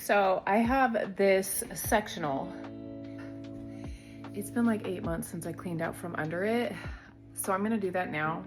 So I have this sectional. It's been like 8 months since I cleaned out from under it. So I'm gonna do that now.